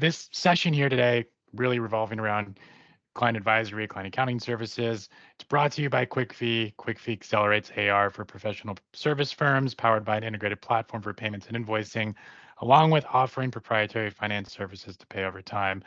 This session here today really revolving around client advisory, client accounting services. It's brought to you by QuickFee. QuickFee accelerates AR for professional service firms, powered by an integrated platform for payments and invoicing, along with offering proprietary finance services to pay over time.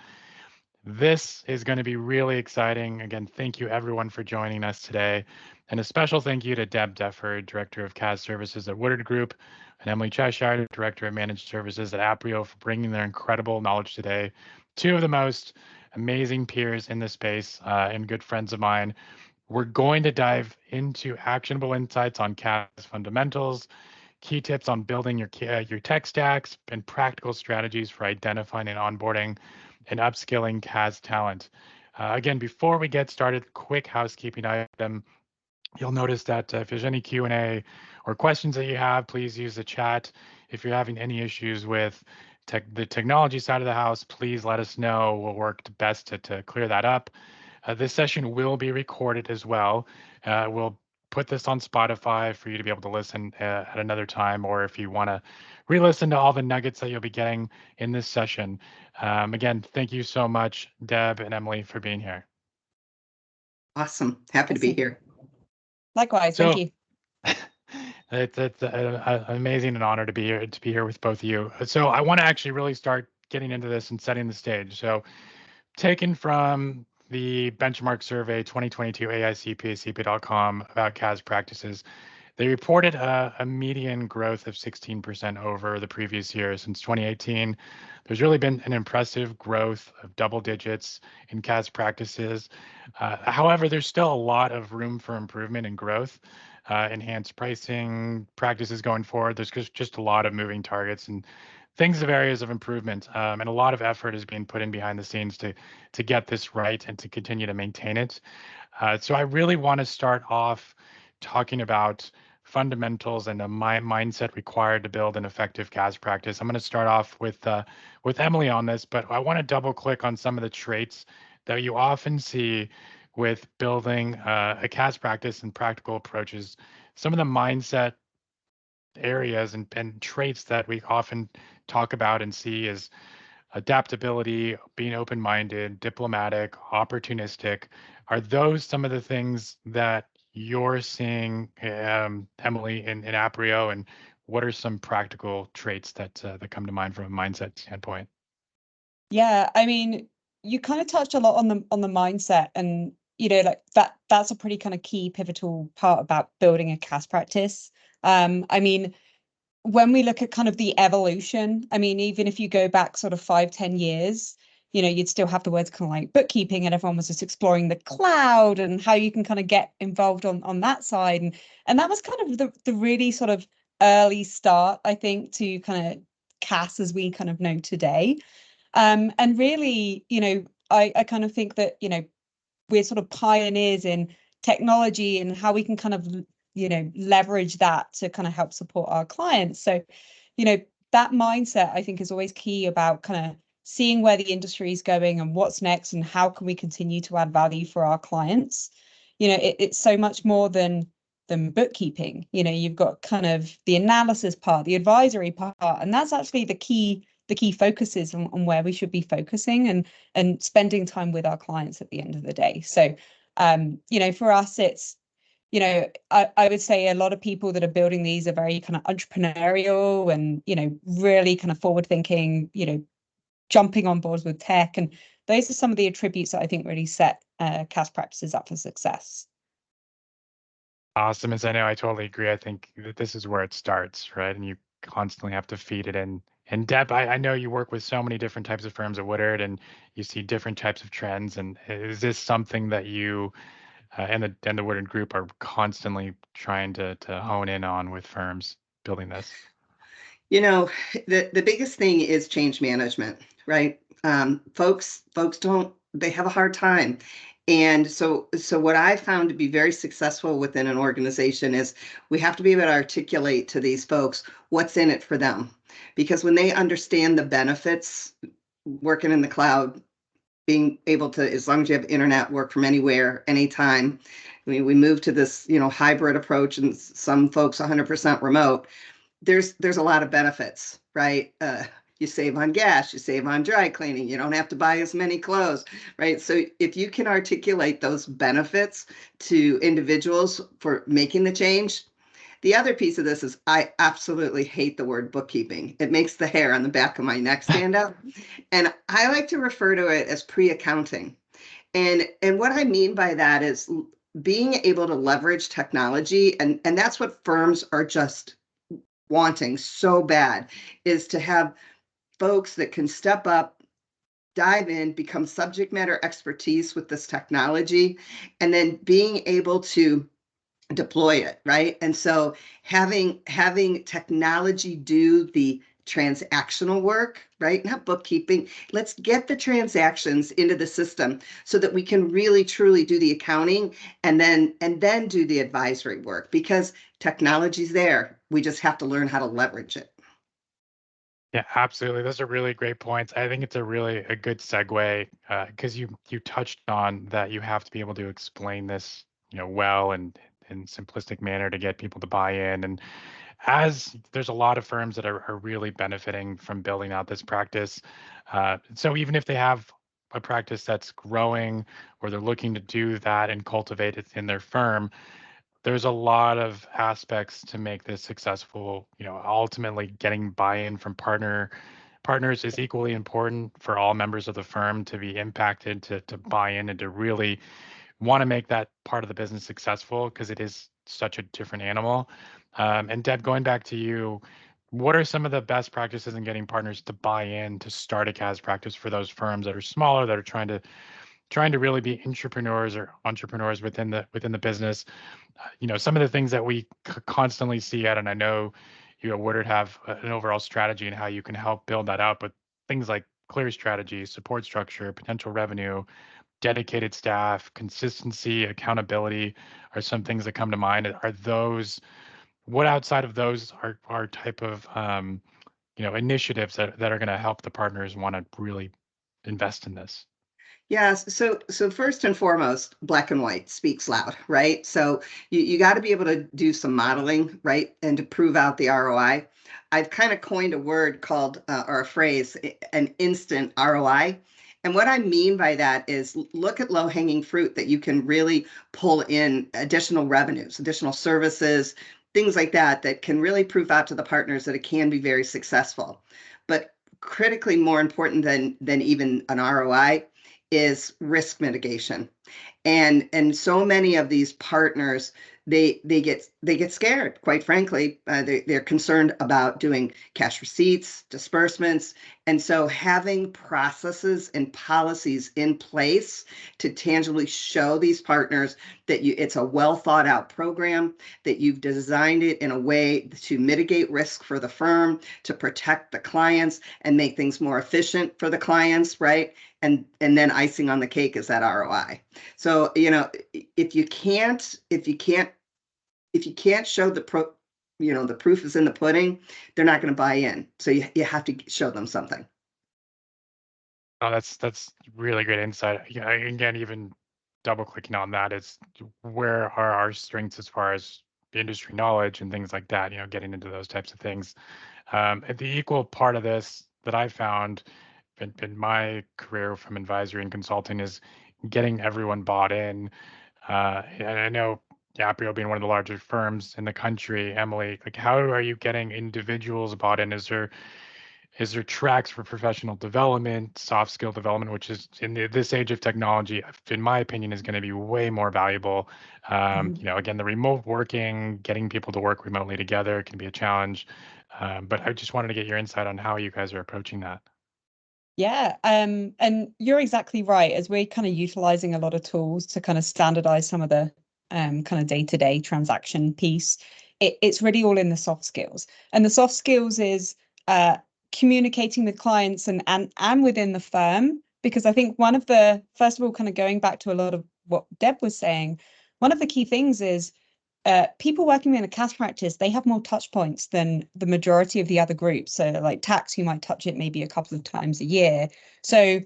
This is going to be really exciting. Again, thank you everyone for joining us today. And a special thank you to Deb Defford, Director of CAS Services at WOODARD Group, and Emily Cheshire, Director of Managed Services at Aprio, for bringing their incredible knowledge today. Two of the most amazing peers in this space and good friends of mine. We're going to dive into actionable insights on CAS fundamentals, key tips on building your tech stacks, and practical strategies for identifying and onboarding and upskilling CAS talent. Again, before we get started, quick housekeeping item. You'll notice that if there's any Q&A or questions that you have, please use the chat. If you're having any issues with the technology side of the house, please let us know. We'll work best to clear that up. This session will be recorded as well. We'll put this on Spotify for you to be able to listen at another time, or if you want to re-listen to all the nuggets that you'll be getting in this session. Again, thank you so much, Deb and Emily, for being here. Awesome. Happy to be here. Likewise. Thank you. It's amazing and honor to be here with both of you. So I want to actually really start getting into this and setting the stage. So taken from the benchmark survey 2022 AICPACP.com about CAS practices, they reported a median growth of 16% over the previous year. Since 2018, there's really been an impressive growth of double digits in CAS practices. However, there's still a lot of room for improvement and growth, enhanced pricing practices going forward. There's just a lot of moving targets and things of areas of improvement, and a lot of effort is being put in behind the scenes to get this right and to continue to maintain it. So I really want to start off talking about fundamentals and the mindset required to build an effective CAS practice. I'm going to start off with Emily on this, but I want to double click on some of the traits that you often see with building a CAS practice and practical approaches. Some of the mindset areas and traits that we often talk about and see is adaptability, being open-minded, diplomatic, opportunistic. Are those some of the things that you're seeing, Emily, in Aprio, and what are some practical traits that come to mind from a mindset standpoint? Yeah, I mean, you kind of touched a lot on the mindset, and like that's a pretty kind of key pivotal part about building a CAS practice. I mean, when we look at kind of the evolution, I mean, even if you go back sort of 5-10 years, you'd still have the words kind of like bookkeeping, and everyone was just exploring the cloud and how you can kind of get involved on that side. And that was kind of the really sort of early start, I think, to kind of CAS as we kind of know today. And really, I kind of think that, we're sort of pioneers in technology and how we can kind of leverage that to kind of help support our clients. So that mindset, I think, is always key about kind of seeing where the industry is going and what's next and how can we continue to add value for our clients. It's so much more than bookkeeping. You've got kind of the analysis part, the advisory part, and that's actually the key focuses on where we should be focusing and spending time with our clients at the end of the day. So for us, it's I would say a lot of people that are building these are very kind of entrepreneurial and really kind of forward thinking, jumping on boards with tech, and those are some of the attributes that I think really set CAS practices up for success. Awesome. As I know, I totally agree. I think that this is where it starts, right? And you constantly have to feed it in. And Deb, I know you work with so many different types of firms at WOODARD, and you see different types of trends. And is this something that you and the WOODARD Group are constantly trying to hone in on with firms building this? The biggest thing is change management, right? Folks they have a hard time. And so what I found to be very successful within an organization is we have to be able to articulate to these folks what's in it for them. Because when they understand the benefits, working in the cloud, being able to, as long as you have internet, work from anywhere, anytime. I mean, we moved to this, hybrid approach, and some folks 100% remote. There's a lot of benefits, right? you save on gas, you save on dry cleaning, you don't have to buy as many clothes, right? So if you can articulate those benefits to individuals for making the change. The other piece of this is I absolutely hate the word bookkeeping. It makes the hair on the back of my neck stand up. And I like to refer to it as pre-accounting. And what I mean by that is being able to leverage technology, and that's what firms are just wanting so bad, is to have folks that can step up, dive in, become subject matter expertise with this technology, and then being able to deploy it, right? And so having technology do the transactional work, right? Not bookkeeping. Let's get the transactions into the system so that we can really truly do the accounting and then do the advisory work, because technology's there. We just have to learn how to leverage it. Yeah, absolutely. Those are really great points. I think it's a good segue because you touched on that you have to be able to explain this, well and in simplistic manner to get people to buy in. And as there's a lot of firms that are really benefiting from building out this practice. So even if they have a practice that's growing or they're looking to do that and cultivate it in their firm, there's a lot of aspects to make this successful. Ultimately getting buy-in from partners is equally important for all members of the firm to be impacted, to buy in and to really want to make that part of the business successful, because it is such a different animal. And Deb, going back to you, what are some of the best practices in getting partners to buy in to start a CAS practice for those firms that are smaller, that are trying to really be entrepreneurs or entrepreneurs within the business? Some of the things that we constantly see at, and I know you at Woodard have an overall strategy and how you can help build that out, but things like clear strategy, support structure, potential revenue, dedicated staff, consistency, accountability are some things that come to mind. What outside of those are type of initiatives that are going to help the partners want to really invest in this? Yes. So first and foremost, black and white speaks loud, right? So you got to be able to do some modeling, right? And to prove out the ROI. I've kind of coined a word called, or a phrase, an instant ROI. And what I mean by that is look at low-hanging fruit that you can really pull in additional revenues, additional services, things like that can really prove out to the partners that it can be very successful. But critically more important than even an ROI is risk mitigation. And so many of these partners, they get scared, quite frankly. They're concerned about doing cash receipts, disbursements. And so having processes and policies in place to tangibly show these partners that it's a well thought out program, that you've designed it in a way to mitigate risk for the firm, to protect the clients and make things more efficient for the clients, right? And then icing on the cake is that ROI. So, if you can't show the proof is in the pudding, they're not going to buy in. So you have to show them something. Oh, that's really great insight. Yeah, again, even double clicking on that is where are our strengths as far as industry knowledge and things like that, getting into those types of things. And the equal part of this that I found in my career from advisory and consulting is getting everyone bought in. And I know Aprio being one of the larger firms in the country, Emily, like how are you getting individuals bought in? Is there tracks for professional development, soft skill development, which is in this age of technology, in my opinion, is going to be way more valuable. Again, the remote working, getting people to work remotely together can be a challenge. But I just wanted to get your insight on how you guys are approaching that. Yeah, and you're exactly right. As we're kind of utilizing a lot of tools to kind of standardize some of the kind of day-to-day transaction piece, it's really all in the soft skills. And the soft skills is communicating with clients and within the firm, because I think one of the, first of all, kind of going back to a lot of what Deb was saying, one of the key things is people working in a CAS practice, they have more touch points than the majority of the other groups. So like tax, you might touch it maybe a couple of times a year. So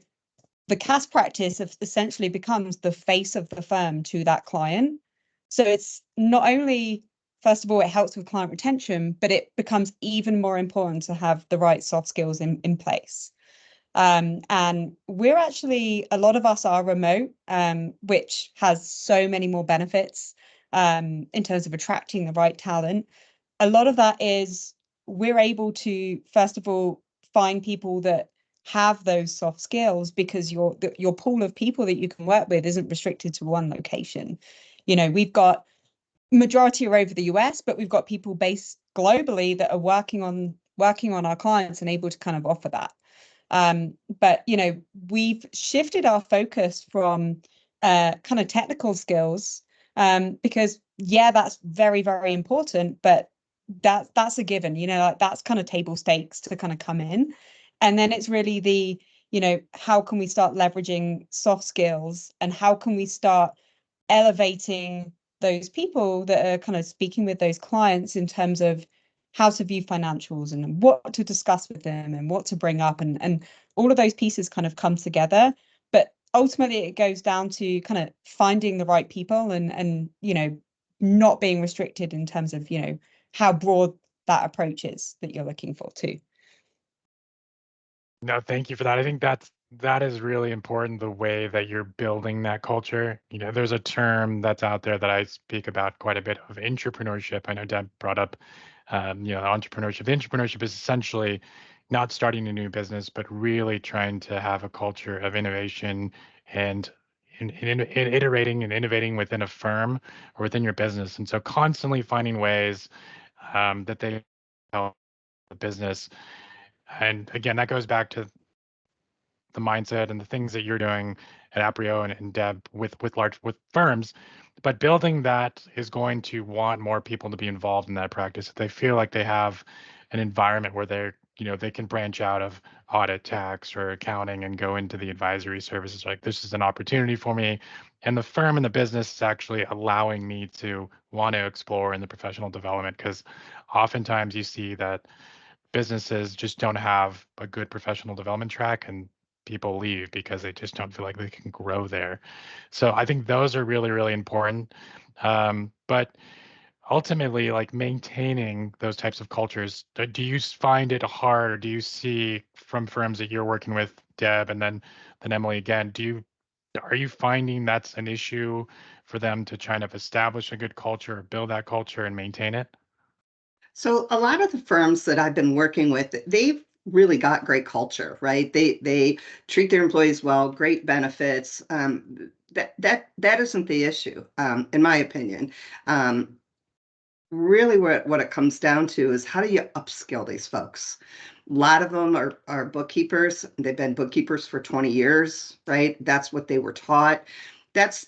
the CAS practice essentially becomes the face of the firm to that client. So it's not only first of all, it helps with client retention, but it becomes even more important to have the right soft skills in place. And we're actually, a lot of us are remote, which has so many more benefits in terms of attracting the right talent. A lot of that is we're able to, first of all, find people that have those soft skills, because your pool of people that you can work with isn't restricted to one location. We've got majority are over the US, but we've got people based globally that are working on our clients and able to kind of offer that. But we've shifted our focus from kind of technical skills, because that's very, very important, but that's a given, like that's kind of table stakes to kind of come in. And then it's really the, how can we start leveraging soft skills, and how can we start elevating those people that are kind of speaking with those clients in terms of how to view financials and what to discuss with them and what to bring up, and all of those pieces kind of come together. But ultimately it goes down to kind of finding the right people and not being restricted in terms of how broad that approach is that you're looking for too. No, thank you for that. I think that is really important, the way that you're building that culture. There's a term that's out there that I speak about quite a bit, of entrepreneurship. I know Deb brought up, entrepreneurship. The entrepreneurship is essentially not starting a new business, but really trying to have a culture of innovation and in iterating and innovating within a firm or within your business. And so constantly finding ways that they help the business. And again, that goes back to the mindset and the things that you're doing at Aprio and Deb with firms. But building that is going to want more people to be involved in that practice. If they feel like they have an environment where they can branch out of audit, tax, or accounting and go into the advisory services, like, this is an opportunity for me. And the firm and the business is actually allowing me to want to explore in the professional development, because oftentimes you see that businesses just don't have a good professional development track, and people leave because they just don't feel like they can grow there. So I think those are really, really important. But ultimately, like, maintaining those types of cultures, do you find it hard, or do you see from firms that you're working with, Deb, and then Emily again, are you finding that's an issue for them to try to establish a good culture or build that culture and maintain it? So a lot of the firms that I've been working with, they've really got great culture, right? They treat their employees well, great benefits. That isn't the issue, in my opinion. Really, what it comes down to is, how do you upskill these folks? A lot of them are bookkeepers. They've been bookkeepers for 20 years, right? That's what they were taught. That's,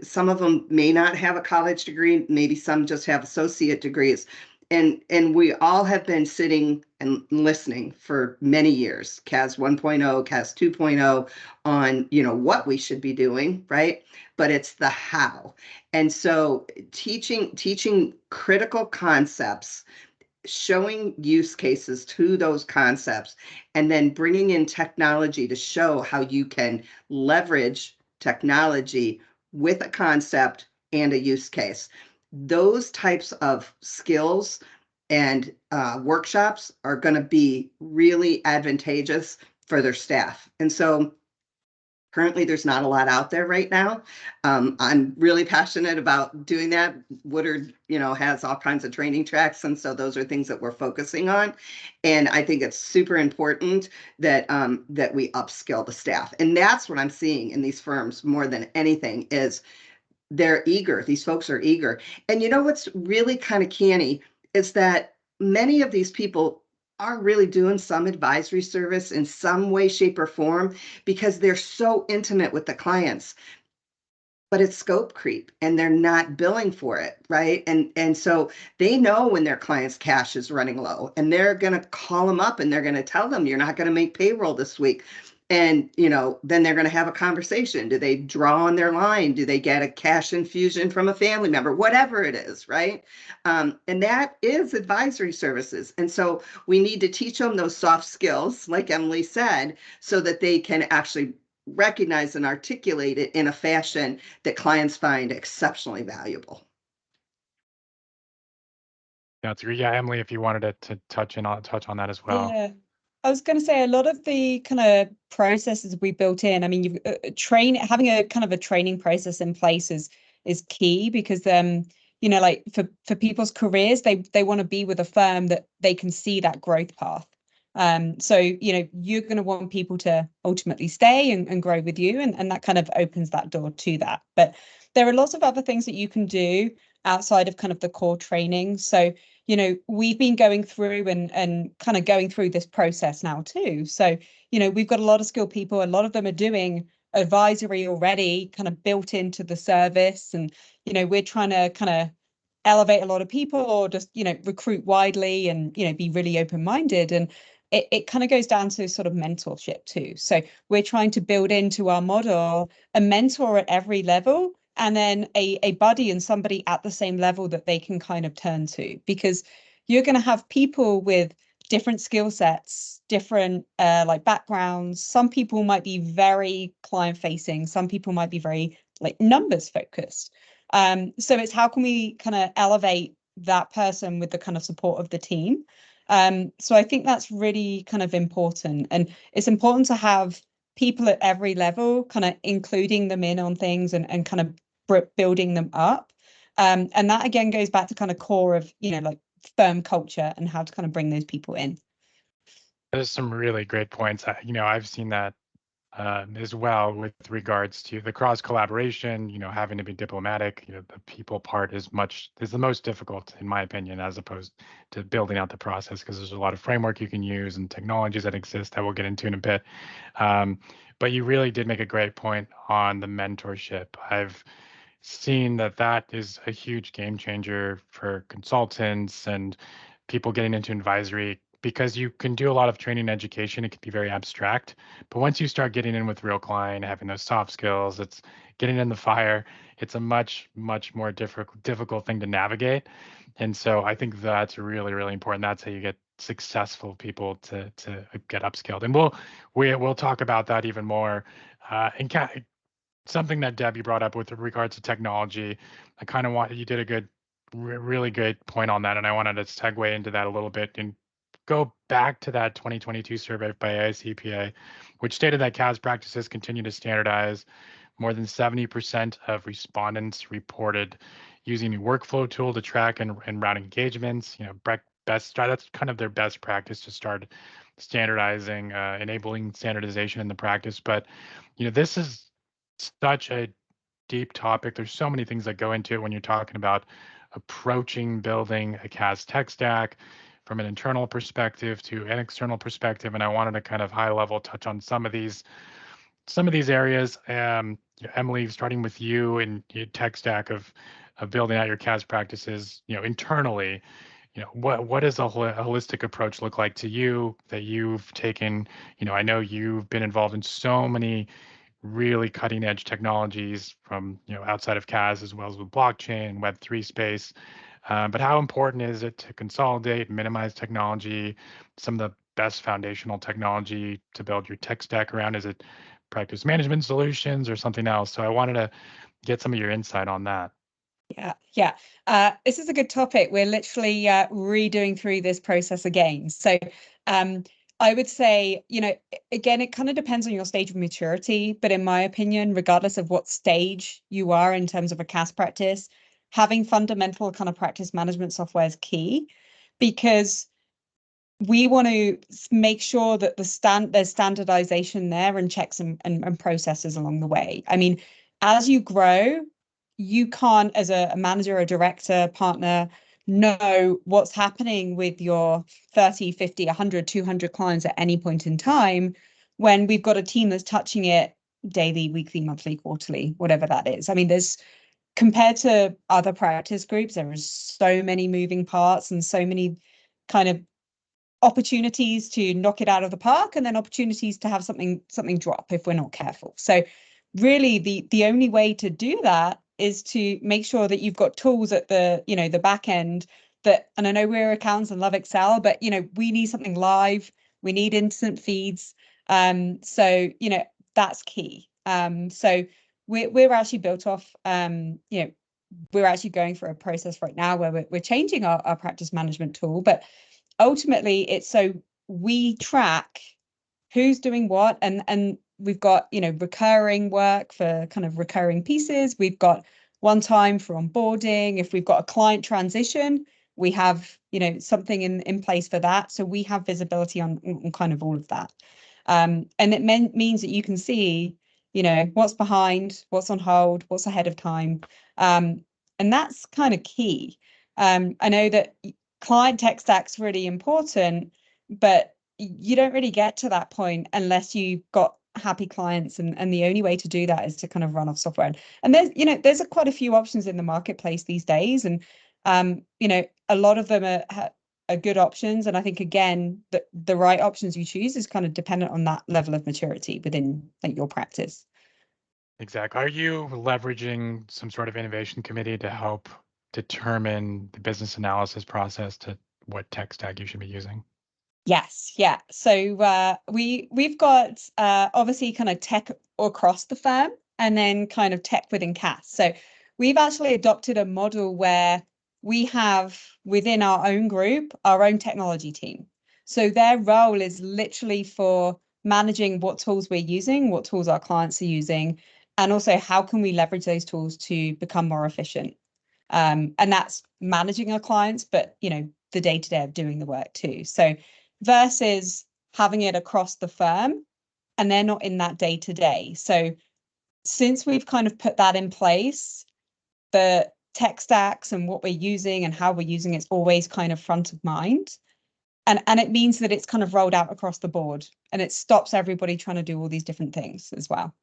some of them may not have a college degree, maybe some just have associate degrees. And we all have been sitting and listening for many years, CAS 1.0, CAS 2.0, on, what we should be doing, right? But it's the how. And so teaching critical concepts, showing use cases to those concepts, and then bringing in technology to show how you can leverage technology with a concept and a use case. Those types of skills and workshops are going to be really advantageous for their staff. And so currently, there's not a lot out there right now. I'm really passionate about doing that. WOODARD, has all kinds of training tracks, and so those are things that we're focusing on. And I think it's super important that that we upskill the staff. And that's what I'm seeing in these firms more than anything, is they're eager. These folks are eager. And what's really kind of canny is that many of these people are really doing some advisory service in some way, shape, or form, because they're so intimate with the clients. But it's scope creep, and they're not billing for it, right? And so they know when their client's cash is running low, and they're going to call them up and they're going to tell them, you're not going to make payroll this week. And, then they're going to have a conversation. Do they draw on their line? Do they get a cash infusion from a family member? Whatever it is, right? And that is advisory services. And so we need to teach them those soft skills, like Emily said, so that they can actually recognize and articulate it in a fashion that clients find exceptionally valuable. That's great. Yeah, Emily, if you wanted to touch on that as well. Yeah. I was going to say a lot of the kind of processes we built in. I mean, you've having a kind of a training process in place is key because like for people's careers, they want to be with a firm that they can see that growth path. So you're going to want people to ultimately stay and grow with you, and that kind of opens that door to that. But there are lots of other things that you can do outside of kind of the core training. So we've been going through and kind of going through this process now too. So, we've got a lot of skilled people. A lot of them are doing advisory already, kind of built into the service. And, we're trying to kind of elevate a lot of people or just, recruit widely and, be really open-minded. And it kind of goes down to sort of mentorship too. So we're trying to build into our model a mentor at every level, and then a buddy and somebody at the same level that they can kind of turn to, because you're going to have people with different skill sets, different like backgrounds. Some people might be very client facing, some people might be very like numbers focused. So it's how can we kind of elevate that person with the kind of support of the team. So I think that's really kind of important, and it's important to have people at every level, kind of including them in on things and kind of building them up. And that again goes back to kind of core of, like firm culture and how to kind of bring those people in. There's some really great points. I've seen that as well with regards to the cross collaboration, having to be diplomatic. The people part is the most difficult in my opinion, as opposed to building out the process, because there's a lot of framework you can use and technologies that exist that we'll get into in a bit. But you really did make a great point on the mentorship. I've seen that is a huge game changer for consultants and people getting into advisory, because you can do a lot of training and education. It can be very abstract, but once you start getting in with real client, having those soft skills, it's getting in the fire. It's a much more difficult thing to navigate. And so I think that's really, really important. That's how you get successful people to get upskilled. And we'll talk about that even more. And something that Debbie brought up with regards to technology, I kind of you did a really good point on that, and I wanted to segue into that a little bit and go back to that 2022 survey by AICPA, which stated that CAS practices continue to standardize. More than 70% of respondents reported using a workflow tool to track and route engagements. That's kind of their best practice to start standardizing, enabling standardization in the practice. But this is such a deep topic. There's so many things that go into it when you're talking about approaching building a CAS tech stack from an internal perspective to an external perspective. And I wanted to kind of high level touch on some of these areas. Emily, starting with you and your tech stack of building out your CAS practices, internally, what does a holistic approach look like to you that you've taken? I know you've been involved in so many really cutting edge technologies from outside of CAS, as well as with blockchain, Web3 space. But how important is it to consolidate and minimize technology, some of the best foundational technology to build your tech stack around? Is it practice management solutions or something else? So I wanted to get some of your insight on that. Yeah. This is a good topic. We're literally redoing through this process again. So I would say, again, it kind of depends on your stage of maturity. But in my opinion, regardless of what stage you are in terms of a CAS practice, having fundamental kind of practice management software is key, because we want to make sure that there's standardization there and checks and processes along the way. I mean, as you grow, you can't, as a manager, a director, partner, know what's happening with your 30, 50, 100, 200 clients at any point in time, when we've got a team that's touching it daily, weekly, monthly, quarterly, whatever that is. I mean, compared to other practice groups, there are so many moving parts and so many kind of opportunities to knock it out of the park, and then opportunities to have something drop if we're not careful. So really the only way to do that is to make sure that you've got tools at the the back end that, and I know we're accountants and love Excel, but we need something live, we need instant feeds. So that's key. So we're actually built off we're actually going through a process right now where we're changing our practice management tool, but ultimately it's so we track who's doing what, and we've got, you know, recurring work for kind of recurring pieces. We've got one time for onboarding. If we've got a client transition, we have, you know, something in place for that. So we have visibility on kind of all of that. And it means that you can see, you know, what's behind, what's on hold, what's ahead of time. And that's kind of key. I know that client tech stack's really important, but you don't really get to that point unless you've got happy clients, and the only way to do that is to kind of run off software. And there's, you know, there's quite a few options in the marketplace these days, and you know, a lot of them are good options. And I think, again, the right options you choose is kind of dependent on that level of maturity within, like, your practice. Exactly. Are you leveraging some sort of innovation committee to help determine the business analysis process to what tech stack you should be using? Yes, yeah. So we've got obviously kind of tech across the firm, and then kind of tech within CAS. So we've actually adopted a model where we have within our own group our own technology team. So their role is literally for managing what tools we're using, what tools our clients are using, and also how can we leverage those tools to become more efficient. And that's managing our clients, but, you know, the day-to-day of doing the work too. So versus having it across the firm and they're not in that day-to-day. So since we've kind of put that in place, the tech stacks and what we're using and how we're using it's always kind of front of mind. And it means that it's kind of rolled out across the board, and it stops everybody trying to do all these different things as well.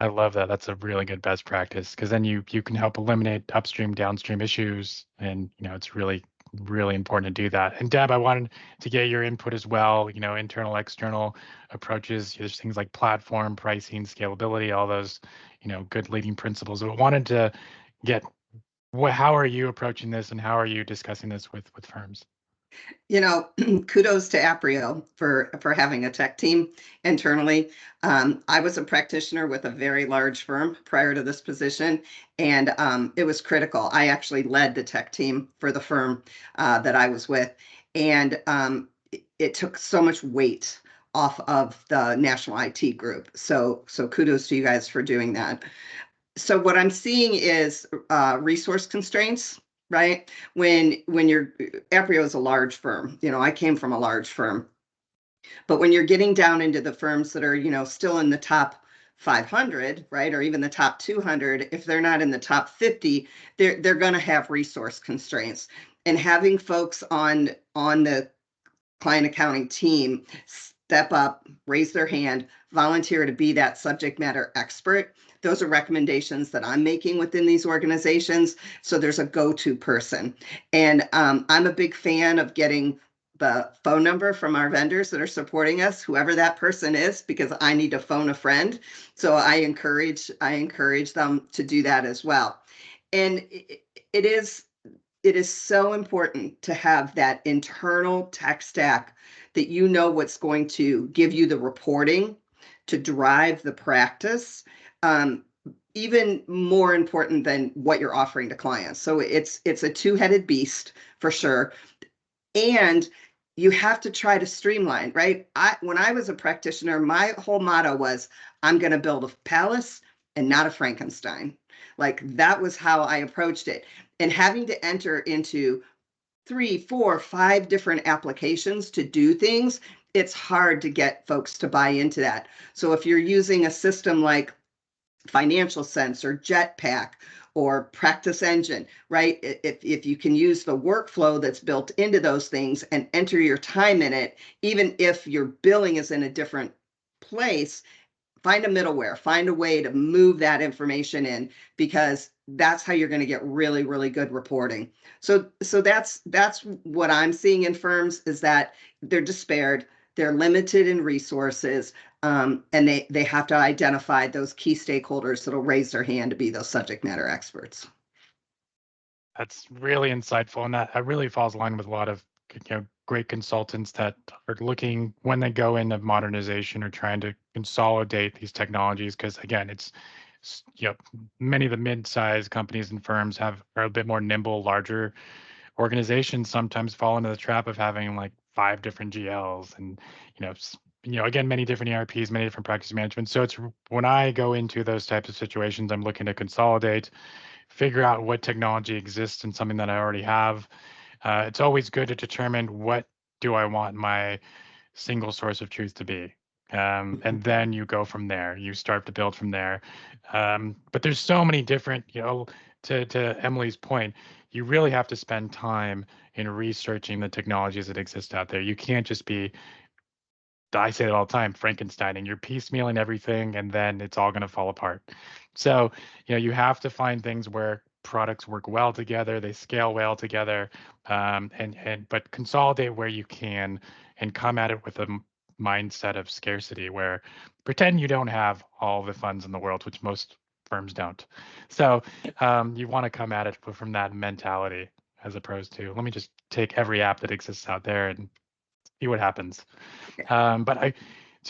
I love that. That's a really good best practice, because then you can help eliminate upstream, downstream issues, and you know, it's really important to do that. And Deb, I wanted to get your input as well. You know, internal, external approaches. There's things like platform pricing, scalability, all those, you know, good leading principles. I wanted to get how are you approaching this, and how are you discussing this with firms? You know, kudos to Aprio for having a tech team internally. I was a practitioner with a very large firm prior to this position, and it was critical. I actually led the tech team for the firm that I was with, and it took so much weight off of the national IT group. So kudos to you guys for doing that. So what I'm seeing is resource constraints, right? When you're Aprio is a large firm, you know, I came from a large firm, but when you're getting down into the firms that are, you know, still in the top 500, right, or even the top 200, if they're not in the top 50, they're going to have resource constraints. And having folks on the client accounting team step up, raise their hand, volunteer to be that subject matter expert. Those are recommendations that I'm making within these organizations. So there's a go-to person. And I'm a big fan of getting the phone number from our vendors that are supporting us, whoever that person is, because I need to phone a friend. So I encourage them to do that as well. And it is so important to have that internal tech stack that you know what's going to give you the reporting to drive the practice. Even more important than what you're offering to clients. So it's a two-headed beast for sure. And you have to try to streamline, right? When I was a practitioner, my whole motto was, I'm going to build a palace and not a Frankenstein. Like, that was how I approached it. And having to enter into 3, 4, 5 different applications to do things, it's hard to get folks to buy into that. So if you're using a system like Financial Sense or Jetpack or Practice Engine, right? If you can use the workflow that's built into those things and enter your time in it, even if your billing is in a different place, find a middleware, find a way to move that information in, because that's how you're going to get really, really good reporting. So that's what I'm seeing in firms, is that they're despaired, they're limited in resources, and they have to identify those key stakeholders that'll raise their hand to be those subject matter experts. That's really insightful, and that really falls in line with a lot of, you know, great consultants that are looking when they go into modernization or trying to consolidate these technologies. Because again, it's many of the mid-sized companies and firms are a bit more nimble. Larger organizations sometimes fall into the trap of having like 5 different GLs and again, many different ERPs, many different practice management. So it's when I go into those types of situations, I'm looking to consolidate, figure out what technology exists in something that I already have. It's always good to determine what do I want my single source of truth to be. And then you go from there. You start to build from there. But there's so many different, to Emily's point, you really have to spend time in researching the technologies that exist out there. You can't just be, I say it all the time, Frankensteining. You're piecemealing everything, and then it's all going to fall apart. So, you have to find things where products work well together, they scale well together, but consolidate where you can, and come at it with a mindset of scarcity, where pretend you don't have all the funds in the world, which most firms don't. So, you want to come at it from that mentality, as opposed to, let me just take every app that exists out there and see what happens. But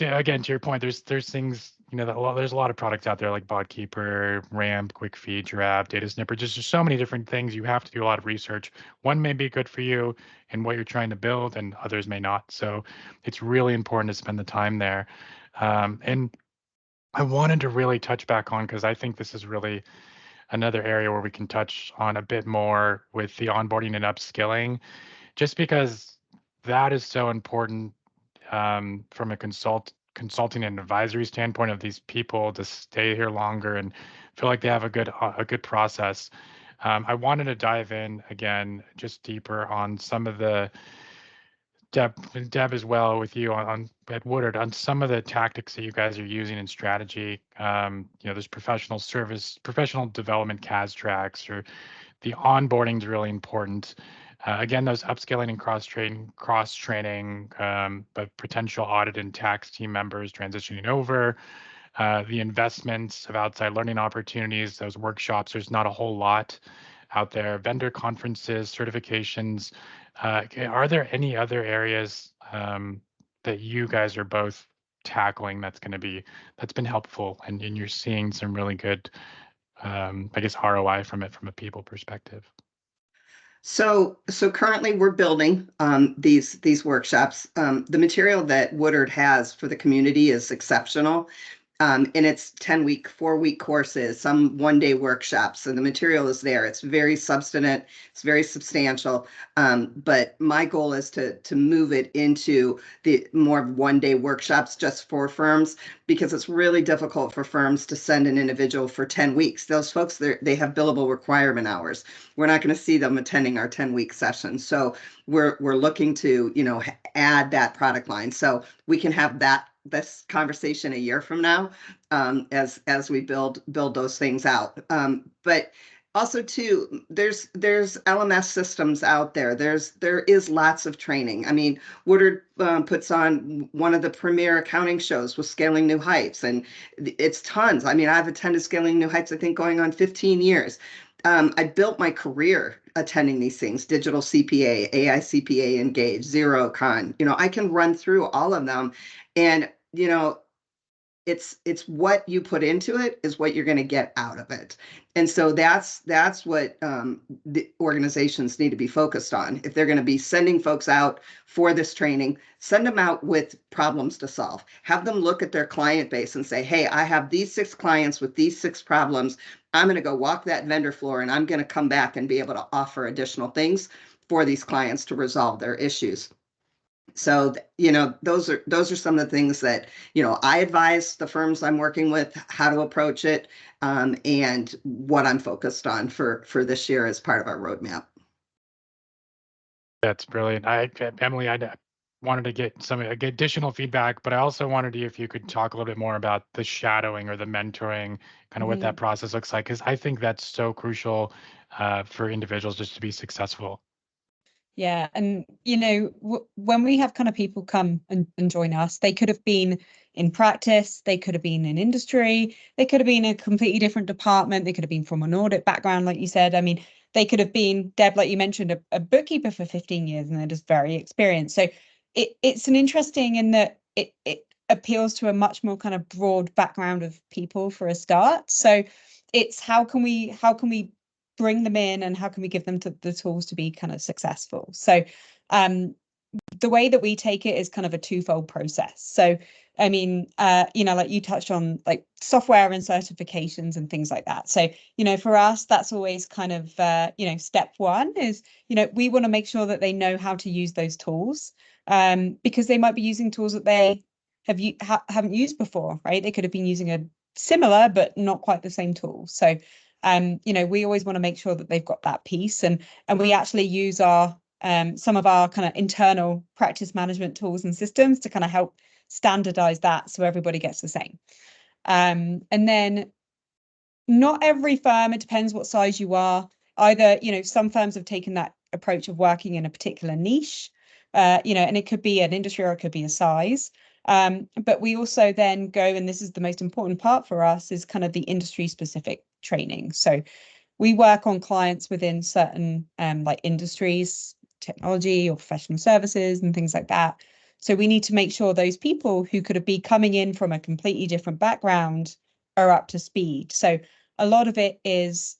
again, to your point, there's things, there's a lot of products out there like BotKeeper, Ramp, QuickFee, Giraffe, Data Snipper. Just so many different things. You have to do a lot of research. One may be good for you and what you're trying to build, and others may not. So it's really important to spend the time there. And I wanted to really touch back on, because I think this is really another area where we can touch on a bit more with the onboarding and upskilling, just because that is so important from a consulting and advisory standpoint of these people to stay here longer and feel like they have a good process. I wanted to dive in again, just deeper on some of the Deb as well with you on at WOODARD on some of the tactics that you guys are using in strategy. There's professional development CAS tracks, or the onboarding is really important. Again, those upskilling and cross-training, but potential audit and tax team members transitioning over, the investments of outside learning opportunities, those workshops. There's not a whole lot out there. Vendor conferences, certifications. Are there any other areas that you guys are both tackling that's been helpful, and you're seeing some really good, ROI from it from a people perspective? So currently we're building these workshops. The material that WOODARD has for the community is exceptional. And it's 10-week, 4-week courses, some one-day workshops. And the material is there. It's very substantive. It's very substantial. But my goal is to move it into the more one-day workshops just for firms, because it's really difficult for firms to send an individual for 10 weeks. Those folks, they have billable requirement hours. We're not going to see them attending our 10-week sessions. So we're looking to, add that product line. So we can have this conversation a year from now, as we build those things out. But also too, there's LMS systems out there. There is lots of training. I mean, WOODARD puts on one of the premier accounting shows with Scaling New Heights, and it's tons. I mean, I've attended Scaling New Heights, I think, going on 15 years. I built my career attending these things: Digital CPA, AI CPA Engage, XeroCon. I can run through all of them, and it's what you put into it is what you're going to get out of it. And so that's what the organizations need to be focused on. If they're going to be sending folks out for this training, send them out with problems to solve. Have them look at their client base and say, hey, I have these 6 clients with these 6 problems. I'm going to go walk that vendor floor, and I'm going to come back and be able to offer additional things for these clients to resolve their issues. So, those are some of the things that, I advise the firms I'm working with how to approach it, and what I'm focused on for this year as part of our roadmap. That's brilliant. Emily, I wanted to get some additional feedback, but I also wanted if you could talk a little bit more about the shadowing or the mentoring, kind of what that process looks like, because I think that's so crucial for individuals just to be successful. Yeah. And, when we have kind of people come and join us, they could have been in practice, they could have been in industry, they could have been in a completely different department, they could have been from an audit background, like you said. I mean, they could have been, Deb, like you mentioned, a bookkeeper for 15 years, and they're just very experienced. So it's an interesting in that appeals to a much more kind of broad background of people for a start. So it's how can we bring them in, and how can we give them the tools to be kind of successful? So the way that we take it is kind of a twofold process. So I mean, like you touched on, like software and certifications and things like that. So, for us, that's always kind of, step one is, we want to make sure that they know how to use those tools, because they might be using tools that they haven't used before, right? They could have been using a similar, but not quite the same tool. So, we always want to make sure that they've got that piece, and we actually use some of our kind of internal practice management tools and systems to kind of help standardize that so everybody gets the same. And then not every firm, it depends what size you are. Either, some firms have taken that approach of working in a particular niche, and it could be an industry or it could be a size. But we also then go, and this is the most important part for us, is kind of the industry specific training. So we work on clients within certain like industries, technology or professional services and things like that. So we need to make sure those people who could be coming in from a completely different background are up to speed. So a lot of it is,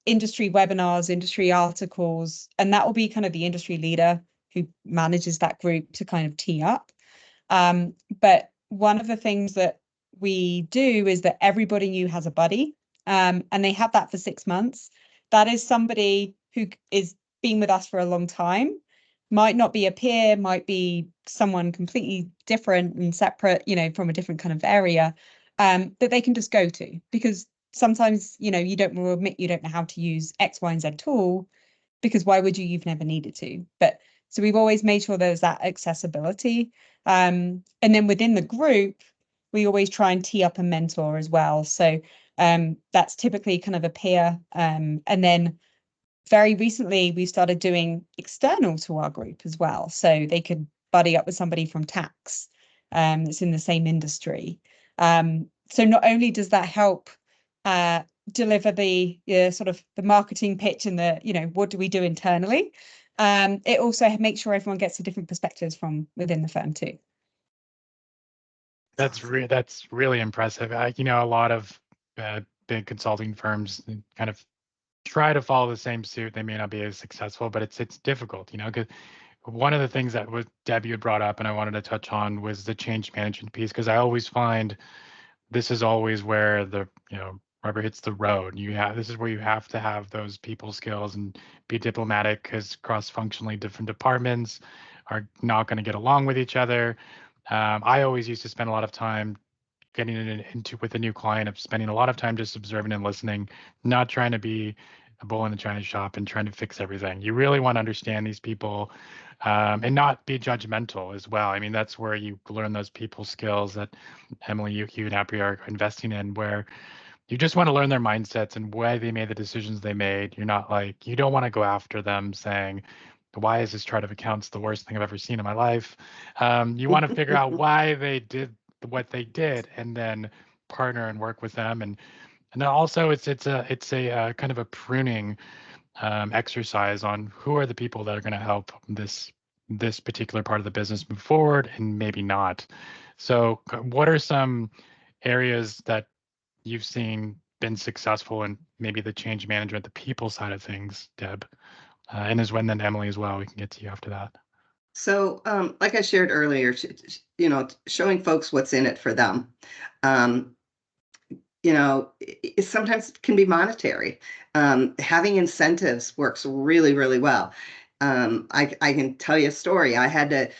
industry webinars, industry articles, and that will be kind of the industry leader who manages that group to kind of tee up. But one of the things that we do is that everybody new has a buddy, and they have that for 6 months. That is somebody who is been with us for a long time, might not be a peer, might be someone completely different and separate, from a different kind of area, that they can just go to, because sometimes, you will admit you don't know how to use X, Y, and Z tool, because why would you? You've never needed to. But so we've always made sure there's that accessibility. And then within the group, we always try and tee up a mentor as well. So that's typically kind of a peer. And then very recently, we started doing external to our group as well. So they could buddy up with somebody from tax that's in the same industry. So not only does that help deliver the sort of the marketing pitch and the, what do we do internally, it also makes sure everyone gets the different perspectives from within the firm too. That's really impressive. A lot of big consulting firms kind of try to follow the same suit. They may not be as successful, but it's difficult, because one of the things that Deb, you had brought up and I wanted to touch on was the change management piece, because I always find this is always where the rubber hits the road. This is where you have to have those people skills and be diplomatic, because cross-functionally different departments are not going to get along with each other. I always used to spend a lot of time getting into with a new client, of spending a lot of time just observing and listening, not trying to be a bull in the china shop and trying to fix everything. You really want to understand these people, and not be judgmental as well. I mean, that's where you learn those people skills that Emily, you and Aprio are investing in, where you just want to learn their mindsets and why they made the decisions they made. You're not like, you don't want to go after them saying, why is this chart of accounts the worst thing I've ever seen in my life? You want to figure out why they did what they did, and then partner and work with them. And then also it's a kind of a pruning exercise on who are the people that are going to help this particular part of the business move forward, and maybe not. So what are some areas that you've seen been successful in maybe the change management, the people side of things, Deb? And as when then Emily as well, we can get to you after that. So, like I shared earlier, showing folks what's in it for them, it sometimes can be monetary. Having incentives works really, really well. I can tell you a story. I had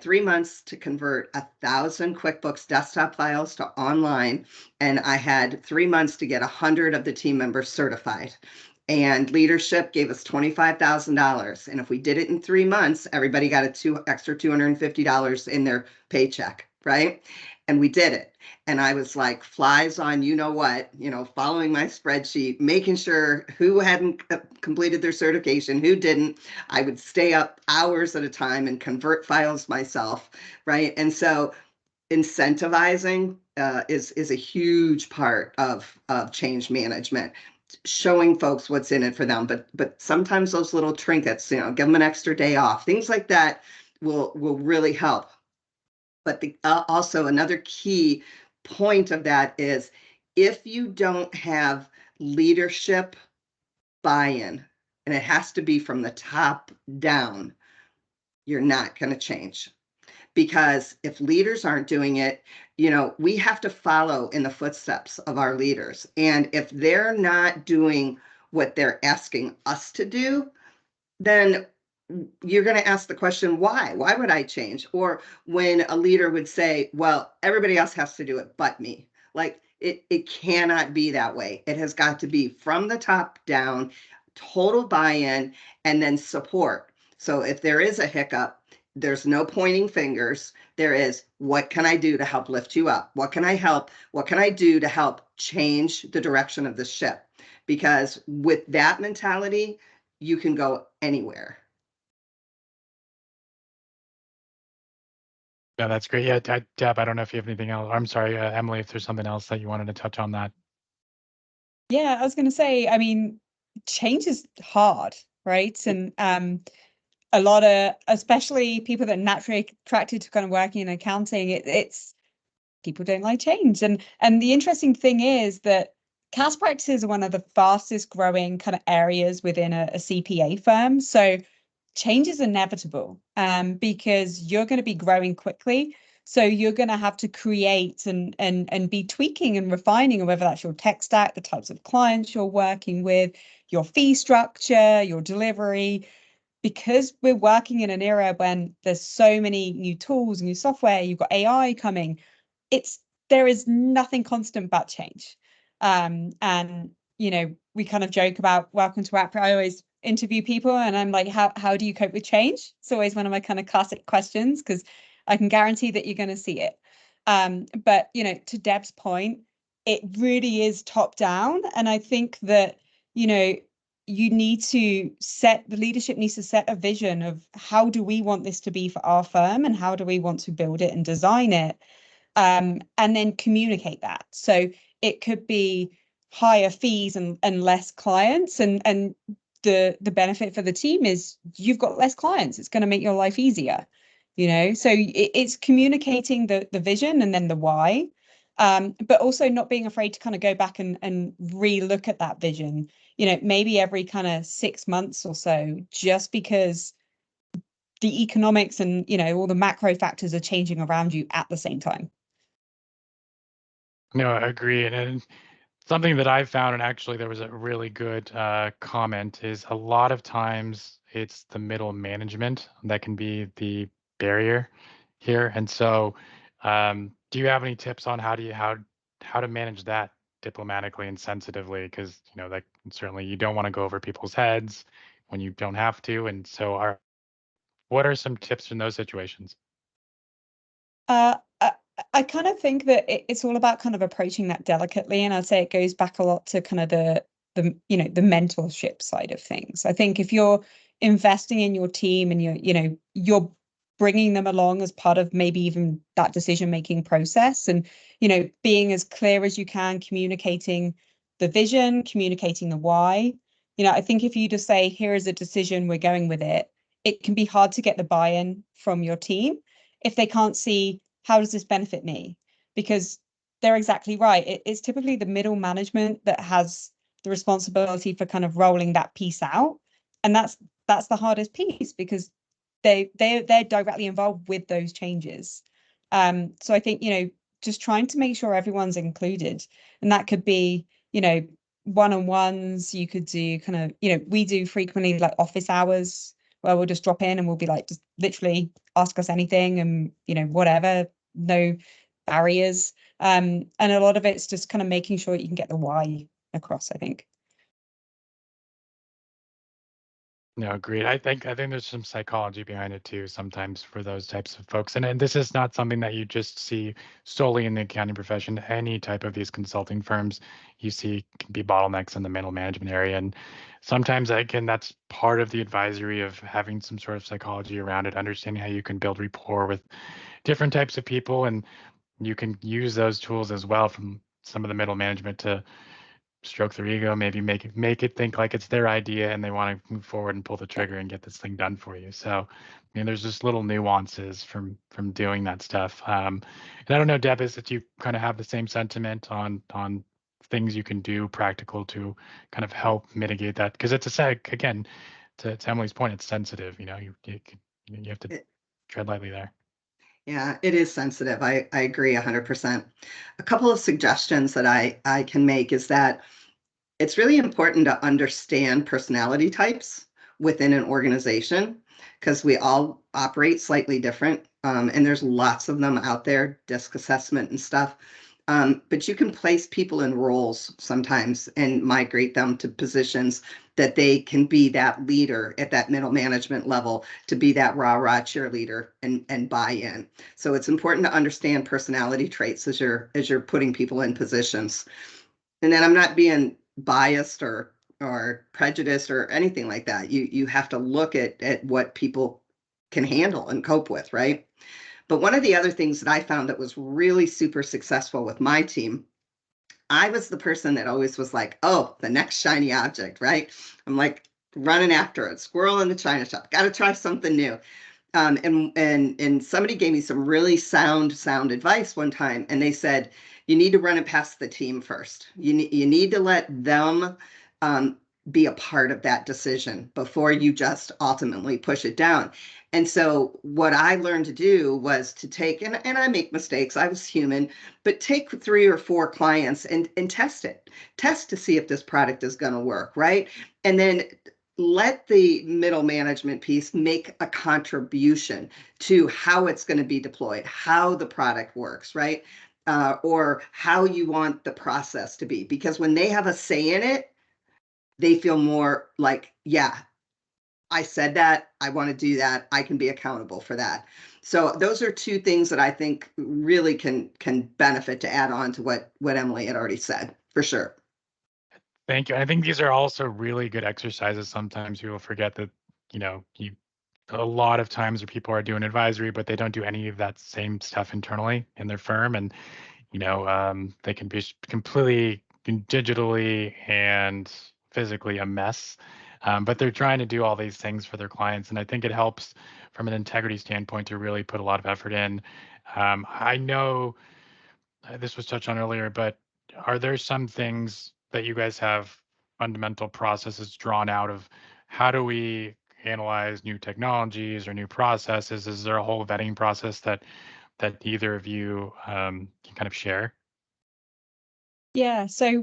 3 months to convert 1,000 QuickBooks desktop files to online, and I had 3 months to get 100 of the team members certified. And leadership gave us $25,000. And if we did it in 3 months, everybody got extra $250 in their paycheck, right? And we did it. And I was like flies on, following my spreadsheet, making sure who hadn't completed their certification, who didn't. I would stay up hours at a time and convert files myself, right? And so incentivizing is a huge part of change management. Showing folks what's in it for them, but sometimes those little trinkets, give them an extra day off, things like that will really help. But also another key point of that is if you don't have leadership buy-in, and it has to be from the top down, you're not going to change. Because if leaders aren't doing it, we have to follow in the footsteps of our leaders. And if they're not doing what they're asking us to do, then you're going to ask the question, why? Why would I change? Or when a leader would say, well, everybody else has to do it but me. Like it cannot be that way. It has got to be from the top down, total buy-in, and then support. So if there is a hiccup, there's no pointing fingers. There is, what can I do to help lift you up? What can I help? What can I do to help change the direction of the ship? Because with that mentality, you can go anywhere. Yeah, that's great. Yeah, Deb, I don't know if you have anything else. I'm sorry, Emily, if there's something else that you wanted to touch on that. Yeah, I was going to say, I mean, change is hard, right? And a lot of, especially people that are naturally attracted to kind of working in accounting, it's people don't like change. And the interesting thing is that CAS practices are one of the fastest growing kind of areas within a CPA firm. So change is inevitable because you're going to be growing quickly. So you're going to have to create and be tweaking and refining, whether that's your tech stack, the types of clients you're working with, your fee structure, your delivery, because we're working in an era when there's so many new tools, new software, you've got AI coming. There is nothing constant about change. And we kind of joke about welcome to Aprio. I always interview people and I'm like, how do you cope with change? It's always one of my kind of classic questions because I can guarantee that you're going to see it. But to Deb's point, it really is top down. And I think that, you need to the leadership needs to set a vision of how do we want this to be for our firm and how do we want to build it and design it, and then communicate that. So it could be higher fees and less clients, and the benefit for the team is you've got less clients. It's going to make your life easier, so it's communicating the vision and then the why, but also not being afraid to kind of go back and re-look at that vision, maybe every kind of 6 months or so, just because the economics and all the macro factors are changing around you at the same time. No, I agree. And something that I've found, and actually there was a really good comment, is a lot of times it's the middle management that can be the barrier here. And so do you have any tips on how to manage that diplomatically and sensitively? Because that certainly you don't want to go over people's heads when you don't have to. And so what are some tips in those situations? I kind of think that it's all about kind of approaching that delicately, and I'd say it goes back a lot to kind of the the mentorship side of things. I think if you're investing in your team and you're bringing them along as part of maybe even that decision-making process, and being as clear as you can, communicating the vision, communicating the why. I think if you just say, here is a decision, we're going with it, it can be hard to get the buy-in from your team if they can't see, how does this benefit me? Because they're exactly right. It's typically the middle management that has the responsibility for kind of rolling that piece out. And that's the hardest piece because they're directly involved with those changes. So I think, just trying to make sure everyone's included. And that could be, one-on-ones. You could do kind of, we do frequently like office hours where we'll just drop in and we'll be like, just literally ask us anything and, whatever, no barriers. And a lot of it's just kind of making sure you can get the why across, I think. No, agreed. I think there's some psychology behind it too, sometimes for those types of folks. And this is not something that you just see solely in the accounting profession. Any type of these consulting firms you see can be bottlenecks in the middle management area. And sometimes, again, that's part of the advisory of having some sort of psychology around it, understanding how you can build rapport with different types of people. And you can use those tools as well from some of the middle management to stroke their ego, maybe make it think like it's their idea and they want to move forward and pull the trigger and get this thing done for you. So mean, there's just little nuances from doing that stuff. And I don't know, Deb, is that you kind of have the same sentiment on things you can do practical to kind of help mitigate that? Because it's again, to Emily's point, it's sensitive. You have to tread lightly there. Yeah, it is sensitive. I agree 100%. A couple of suggestions that I can make is that it's really important to understand personality types within an organization because we all operate slightly different. And there's lots of them out there, DISC assessment and stuff. But you can place people in roles sometimes and migrate them to positions that they can be that leader at that middle management level, to be that rah-rah cheerleader and buy in. So it's important to understand personality traits as you're putting people in positions. And then I'm not being biased or prejudiced or anything like that. You have to look at what people can handle and cope with, right? But one of the other things that I found that was really super successful with my team, I was the person that always was like, oh, the next shiny object, right? I'm like running after it, squirrel in the china shop, got to try something new. And somebody gave me some really sound advice one time, and they said, you need to run it past the team first. You need to let them be a part of that decision before you just ultimately push it down. And so what I learned to do was to take, and I make mistakes, I was human, but take 3 or 4 clients and test to see if this product is going to work, right? And then let the middle management piece make a contribution to how it's going to be deployed, how the product works, right? Or how you want the process to be. Because when they have a say in it, they feel more like, yeah, I said that, I want to do that, I can be accountable for that. So those are 2 things that I think really can benefit to add on to what Emily had already said, for sure. Thank you. I think these are also really good exercises. Sometimes people forget that, a lot of times where people are doing advisory, but they don't do any of that same stuff internally in their firm. And, they can be completely digitally and physically a mess. But they're trying to do all these things for their clients. And I think it helps from an integrity standpoint to really put a lot of effort in. I know this was touched on earlier, but are there some things that you guys have fundamental processes drawn out of how do we analyze new technologies or new processes? Is there a whole vetting process that either of you can kind of share? Yeah, so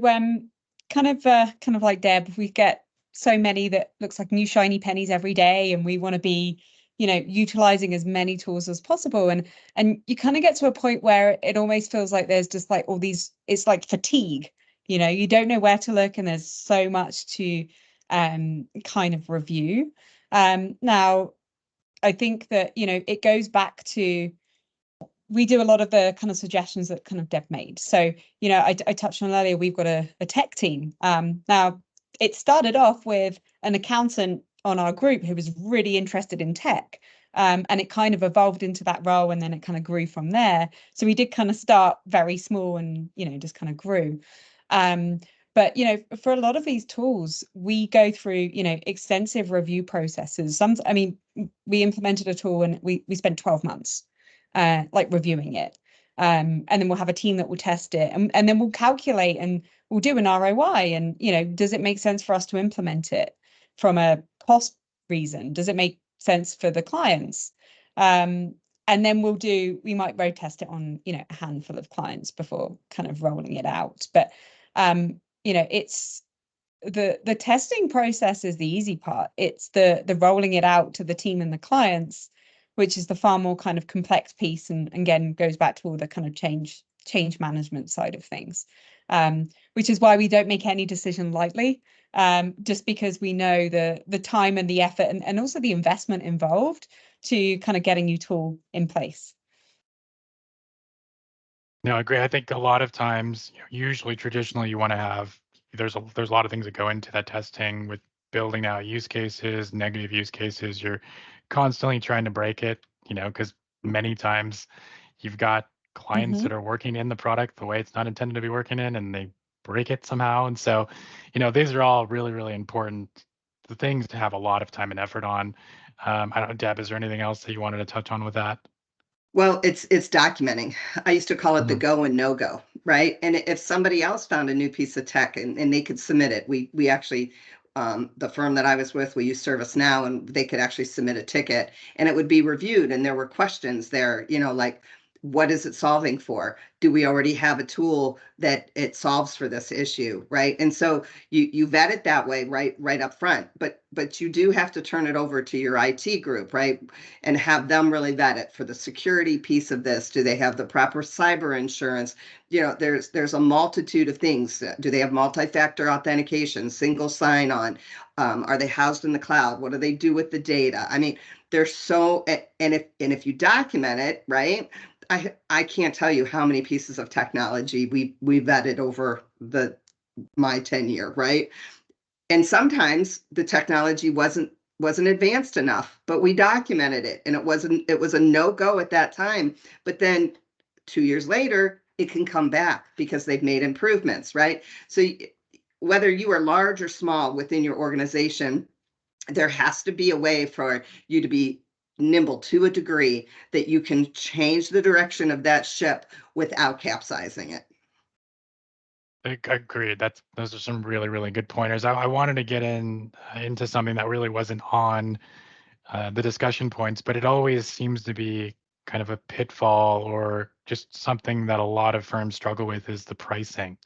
kind of like Deb, we get so many that looks like new shiny pennies every day, and we want to be, utilizing as many tools as possible. And you kind of get to a point where it almost feels like there's just like all these, it's like fatigue. You don't know where to look, and there's so much to kind of review. Now, I think that, it goes back to, we do a lot of the kind of suggestions that kind of Deb made. So, I touched on earlier, we've got a tech team. Now, it started off with an accountant on our group who was really interested in tech. And it kind of evolved into that role, and then it kind of grew from there. So we did kind of start very small and, just kind of grew. But, for a lot of these tools, we go through, extensive review processes. We implemented a tool and we spent 12 months like reviewing it. And then we'll have a team that will test it, and then we'll calculate and we'll do an ROI. And, does it make sense for us to implement it from a cost reason? Does it make sense for the clients? And then we might road test it on, a handful of clients before kind of rolling it out. But, it's the testing process is the easy part. It's the rolling it out to the team and the clients, which is the far more kind of complex piece, and again goes back to all the kind of change management side of things, which is why we don't make any decision lightly, just because we know the time and the effort and also the investment involved to kind of getting your tool in place. No, I agree. I think a lot of times, usually traditionally, you want to have there's a lot of things that go into that testing with building out use cases, negative use cases. You're constantly trying to break it, because many times you've got clients that are working in the product the way it's not intended to be working in, and they break it somehow. And so, these are all really, really important things to have a lot of time and effort on. I don't know, Deb, is there anything else that you wanted to touch on with that? Well, it's documenting. I used to call it the Mhm. go and no go, right? And if somebody else found a new piece of tech and they could submit it, we actually the firm that I was with, we used ServiceNow, and they could actually submit a ticket and it would be reviewed. And there were questions there, like, what is it solving for? Do we already have a tool that it solves for this issue, right? And so you vet it that way, right up front. But you do have to turn it over to your IT group, right? And have them really vet it for the security piece of this. Do they have the proper cyber insurance? There's a multitude of things. Do they have multi-factor authentication, single sign-on? Are they housed in the cloud? What do they do with the data? I mean, there's so, and if you document it, right? I can't tell you how many pieces of technology we vetted over my tenure, right? And sometimes the technology wasn't advanced enough, but we documented it, and it was a no-go at that time. But then 2 years later, it can come back because they've made improvements, right? So whether you are large or small within your organization, there has to be a way for you to be nimble to a degree that you can change the direction of that ship without capsizing it. Agreed. Those are some really, really good pointers. I wanted to get into something that really wasn't on the discussion points, but it always seems to be kind of a pitfall or just something that a lot of firms struggle with is the pricing.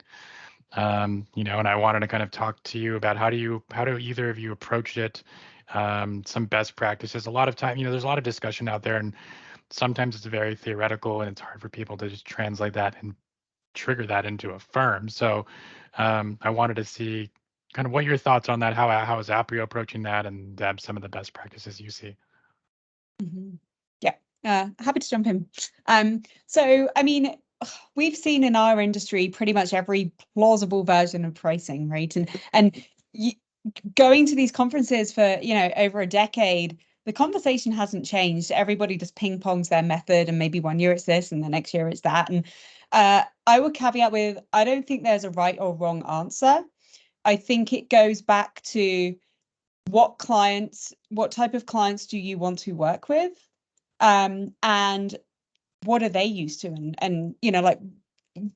And I wanted to kind of talk to you about how do either of you approach it? Some best practices. A lot of time, there's a lot of discussion out there, and sometimes it's very theoretical, and it's hard for people to just translate that and trigger that into a firm. So I wanted to see kind of what your thoughts on that. How is Aprio approaching that, and some of the best practices you see? Mhm. Yeah, happy to jump in. So I mean, we've seen in our industry pretty much every plausible version of pricing, right? And going to these conferences for over a decade, the conversation hasn't changed. Everybody just ping pongs their method, and maybe one year it's this, and the next year it's that. And I would caveat with, I don't think there's a right or wrong answer. I think it goes back to what type of clients do you want to work with, and what are they used to, and like,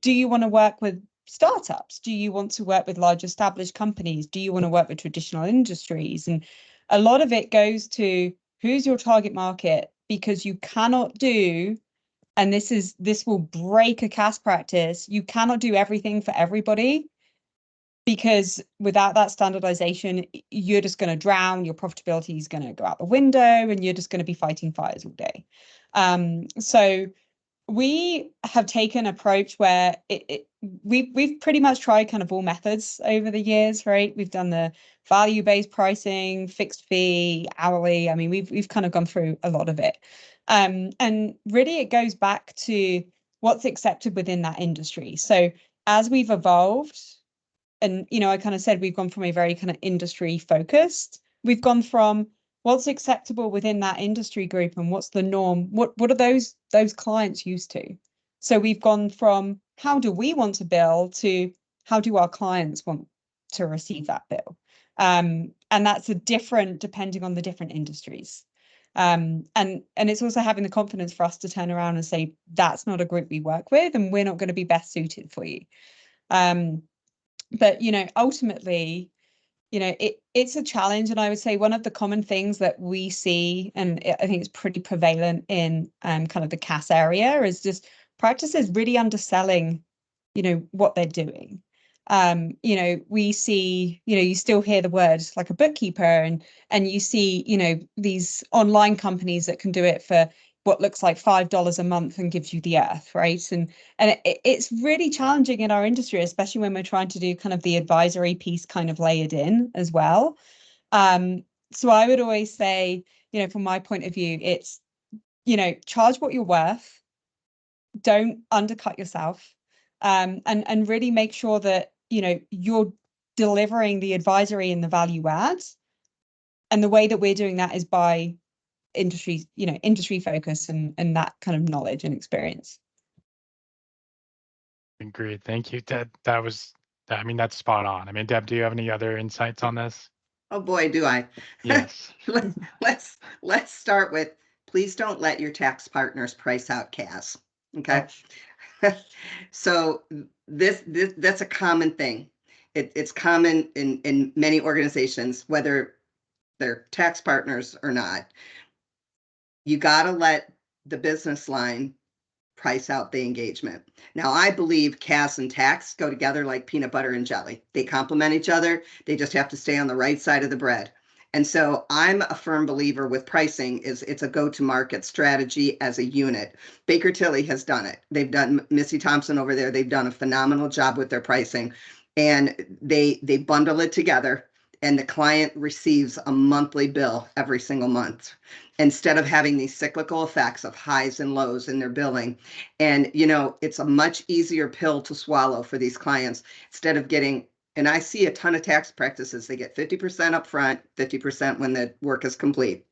do you want to work with startups? Do you want to work with large established companies? Do you want to work with traditional industries? And a lot of it goes to who's your target market, because you cannot do, and this will break a CAS practice, you cannot do everything for everybody, because without that standardization, you're just going to drown, your profitability is going to go out the window, and you're just going to be fighting fires all day. So we have taken an approach where we've pretty much tried kind of all methods over the years, right? We've done the value-based pricing, fixed fee, hourly. I mean, we've kind of gone through a lot of it. And really it goes back to what's accepted within that industry. So as we've evolved, and I kind of said we've gone from a very kind of industry focused, we've gone from what's acceptable within that industry group and what's the norm, what are those clients used to. So we've gone from how do we want to bill to how do our clients want to receive that bill, and that's a different depending on the different industries. And it's also having the confidence for us to turn around and say that's not a group we work with, and we're not going to be best suited for you. But ultimately, it's a challenge. And I would say one of the common things that we see, and I think it's pretty prevalent in kind of the CAS area, is just practices really underselling what they're doing. We see, you still hear the word like a bookkeeper, and you see these online companies that can do it for what looks like $5 a month and gives you the earth, right? And it's really challenging in our industry, especially when we're trying to do kind of the advisory piece kind of layered in as well. So I would always say, from my point of view, it's charge what you're worth, don't undercut yourself, and really make sure that you're delivering the advisory and the value add. And the way that we're doing that is by industry focus and that kind of knowledge and experience. Agreed. Thank you, Deb. That's spot on. I mean, Deb, do you have any other insights on this? Oh boy, do I. Yes. Let's start with, please don't let your tax partners price out CAS. Okay. So that's a common thing. It's common in many organizations, whether they're tax partners or not. You got to let the business line price out the engagement. Now, I believe CAS and tax go together like peanut butter and jelly. They complement each other. They just have to stay on the right side of the bread. And so I'm a firm believer with pricing is it's a go-to-market strategy as a unit. Baker Tilly has done it. They've done, Missy Thompson over there, they've done a phenomenal job with their pricing. And they bundle it together, and the client receives a monthly bill every single month, instead of having these cyclical effects of highs and lows in their billing. And, it's a much easier pill to swallow for these clients, instead of getting, and I see a ton of tax practices, they get 50% up front, 50% when the work is complete.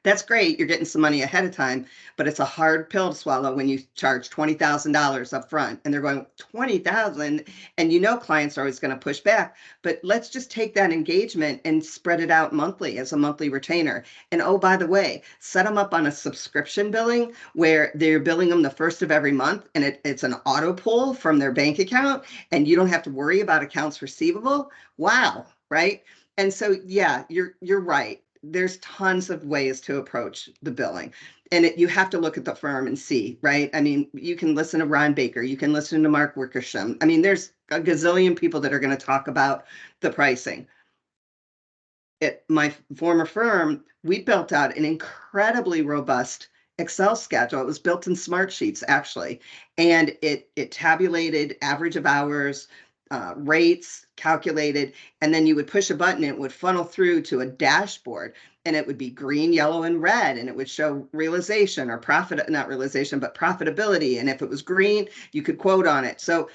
That's great. You're getting some money ahead of time, but it's a hard pill to swallow when you charge $20,000 up front and they're going 20,000, and clients are always going to push back. But let's just take that engagement and spread it out monthly as a monthly retainer. And oh, by the way, set them up on a subscription billing where they're billing them the first of every month, and it's an auto pull from their bank account, and you don't have to worry about accounts receivable. Wow, right? And so, yeah, you're right. There's tons of ways to approach the billing, and you have to look at the firm and see, right? I mean, you can listen to Ron Baker, you can listen to Mark Wickersham. I mean, there's a gazillion people that are going to talk about the pricing. At my former firm, we built out an incredibly robust Excel schedule. It was built in Smartsheets, actually, and it tabulated average of hours, rates calculated, and then you would push a button, it would funnel through to a dashboard, and it would be green, yellow, and red, and it would show realization or profit, not realization, but profitability. And if it was green, you could quote on it. So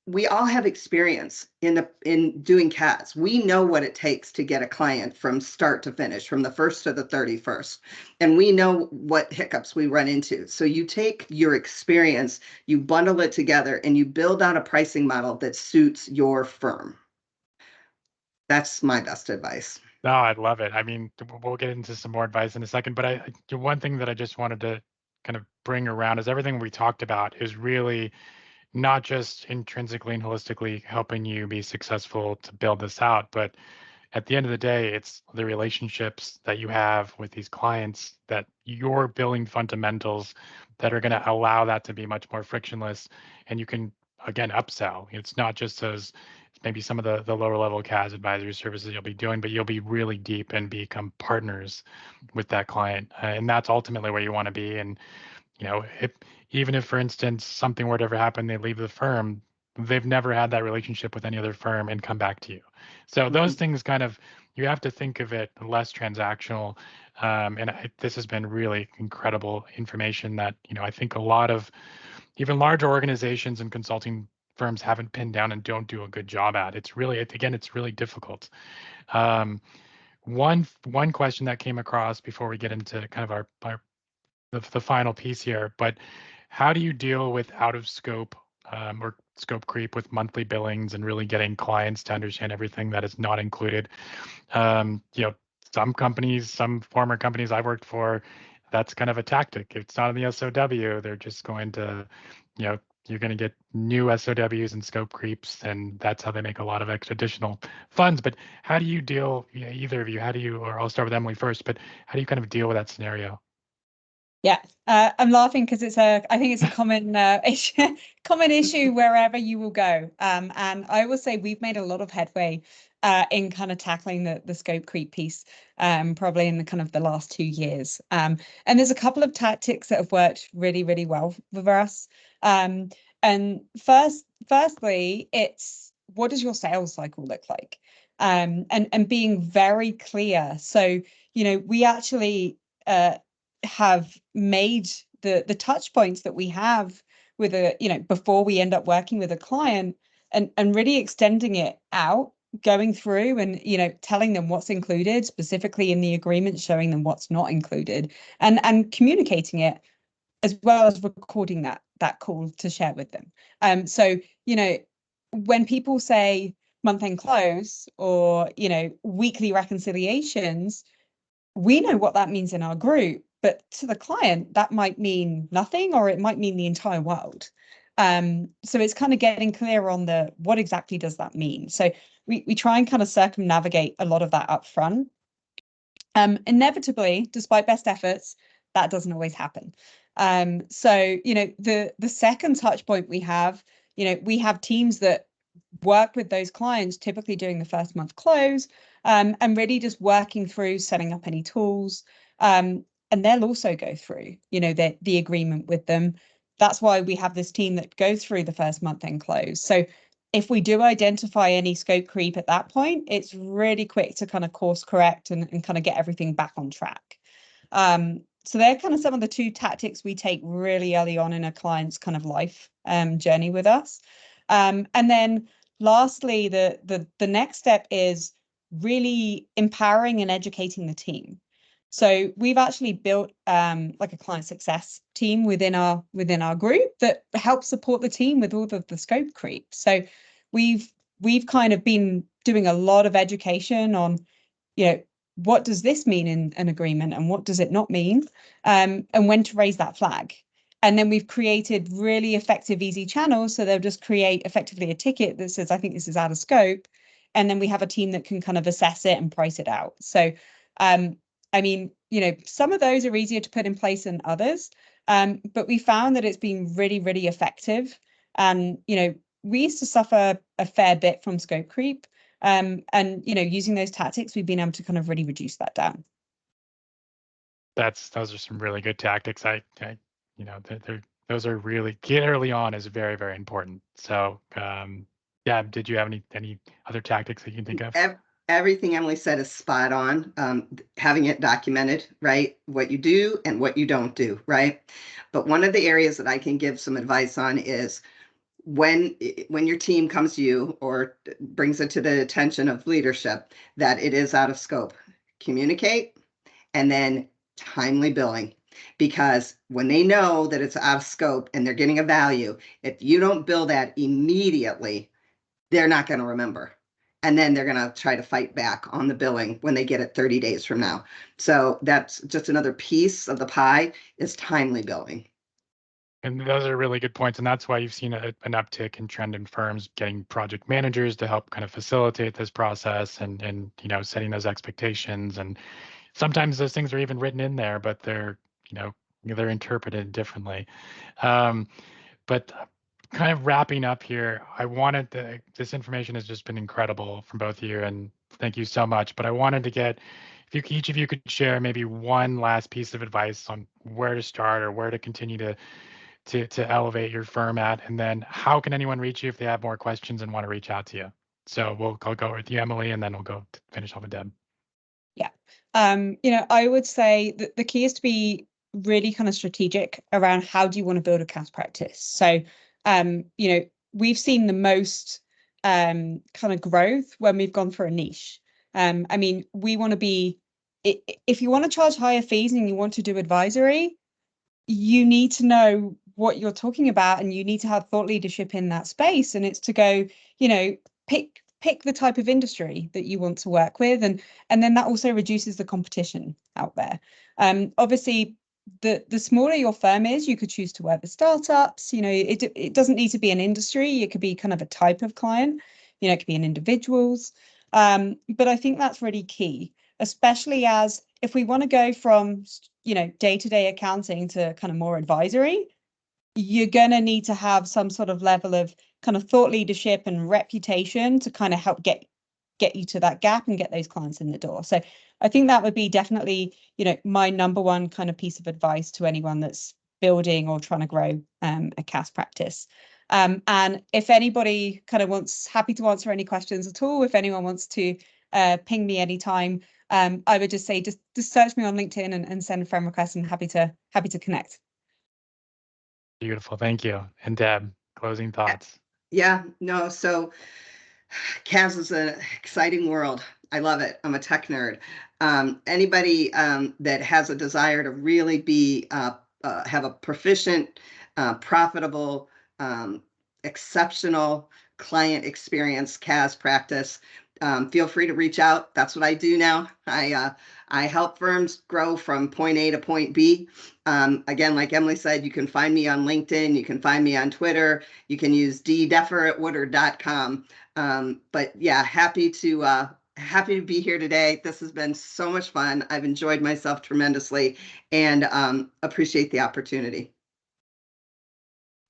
we all have experience in doing CAS. We know what it takes to get a client from start to finish, from the 1st to the 31st. And we know what hiccups we run into. So you take your experience, you bundle it together, and you build out a pricing model that suits your firm. That's my best advice. No, I'd love it. I mean, we'll get into some more advice in a second, but one thing that I just wanted to kind of bring around is everything we talked about is really not just intrinsically and holistically helping you be successful to build this out, but at the end of the day, it's the relationships that you have with these clients, that your billing fundamentals that are going to allow that to be much more frictionless, and you can again upsell. It's not just those maybe some of the lower level CAS advisory services you'll be doing, but you'll be really deep and become partners with that client, and that's ultimately where you want to be. And even if, for instance, something were to ever happen, they leave the firm, they've never had that relationship with any other firm and come back to you. So those things kind of, you have to think of it less transactional. This has been really incredible information that, I think a lot of even larger organizations and consulting firms haven't pinned down and don't do a good job at. It's really difficult. One question that came across before we get into kind of the final piece here, but how do you deal with out of scope or scope creep with monthly billings and really getting clients to understand everything that is not included? Some companies, some former companies I worked for, that's kind of a tactic. If it's not in the SOW, they're just going to, you're going to get new SOWs and scope creeps, and that's how they make a lot of additional funds. But how do you deal, either of you, or I'll start with Emily first, but how do you kind of deal with that scenario? Yeah, I'm laughing because I think it's a common issue wherever you will go. And I will say we've made a lot of headway in kind of tackling the scope creep piece, probably in the kind of the last 2 years. And there's a couple of tactics that have worked really, really well for us. And firstly, it's, what does your sales cycle look like? And being very clear. So, we actually have made the touch points that we have with before we end up working with a client, and really extending it out, going through and telling them what's included specifically in the agreement, showing them what's not included, and communicating it, as well as recording that call to share with them. So when people say, month-end close or, weekly reconciliations, we know what that means in our group, but to the client, that might mean nothing, or it might mean the entire world. So it's kind of getting clear on what exactly does that mean? So we try and kind of circumnavigate a lot of that up front. Inevitably, despite best efforts, that doesn't always happen. So, the second touch point we have teams that work with those clients, typically doing the first month close, and really just working through setting up any tools. And they'll also go through, the agreement with them. That's why we have this team that goes through the first month end close. So if we do identify any scope creep at that point, it's really quick to kind of course correct and kind of get everything back on track. So they're kind of some of the two tactics we take really early on in a client's kind of life journey with us. And then lastly, the next step is really empowering and educating the team. So we've actually built like a client success team within our group that helps support the team with all of the scope creep. So we've kind of been doing a lot of education on, what does this mean in an agreement and what does it not mean, and when to raise that flag. And then we've created really effective, easy channels. So they'll just create effectively a ticket that says, I think this is out of scope. And then we have a team that can kind of assess it and price it out. So, I mean, some of those are easier to put in place than others. But we found that it's been really, really effective. And, we used to suffer a fair bit from scope creep. And, using those tactics, we've been able to kind of really reduce that down. Those are some really good tactics. Those are really, get early on is very, very important. So, yeah, did you have any other tactics that you can think of? Everything Emily said is spot on. Having it documented, right? What you do and what you don't do, right? But one of the areas that I can give some advice on is when your team comes to you or brings it to the attention of leadership that it is out of scope, communicate, and then timely billing. Because when they know that it's out of scope and they're getting a value, if you don't bill that immediately, they're not going to remember. And then they're going to try to fight back on the billing when they get it 30 days from now. So that's just another piece of the pie is timely billing. And those are really good points. And that's why you've seen an uptick in trend in firms getting project managers to help kind of facilitate this process and setting those expectations. And sometimes those things are even written in there, but they're interpreted differently. But kind of wrapping up here, this information has just been incredible from both of you, and thank you so much. But I wanted to get, if each of you could share maybe one last piece of advice on where to start or where to continue to elevate your firm at, and then how can anyone reach you if they have more questions and want to reach out to you? So I'll go with you, Emily, and then we'll go to finish off with Deb. Yeah. I would say that the key is to be really kind of strategic around how do you want to build a CAS practice. So, we've seen the most kind of growth when we've gone for a niche. I mean, we want to be, if you want to charge higher fees and you want to do advisory, you need to know what you're talking about and you need to have thought leadership in that space. And it's to go, pick the type of industry that you want to work with, and then that also reduces the competition out there. Obviously, the smaller your firm is, you could choose to work with startups. It doesn't need to be an industry. It could be kind of a type of client. It could be an individuals. But I think that's really key, especially as if we want to go from day-to-day accounting to kind of more advisory, you're going to need to have some sort of level of kind of thought leadership and reputation to kind of help get you to that gap and get those clients in the door. So I think that would be definitely, my number one kind of piece of advice to anyone that's building or trying to grow a CAS practice. And if anybody kind of happy to answer any questions at all, if anyone wants to ping me anytime, I would just say, just search me on LinkedIn and send a friend request, and happy to connect. Beautiful. Thank you. And Deb, closing thoughts. Yeah, no. So CAS is an exciting world. I love it. I'm a tech nerd. Anybody that has a desire to really be have a proficient, profitable, exceptional client experience, CAS Practice. Feel free to reach out. That's what I do now. I help firms grow from point A to point B. Again, like Emily said, you can find me on LinkedIn. You can find me on Twitter. You can use ddeffer@woodard.com. But yeah, happy to be here today. This has been so much fun. I've enjoyed myself tremendously and appreciate the opportunity.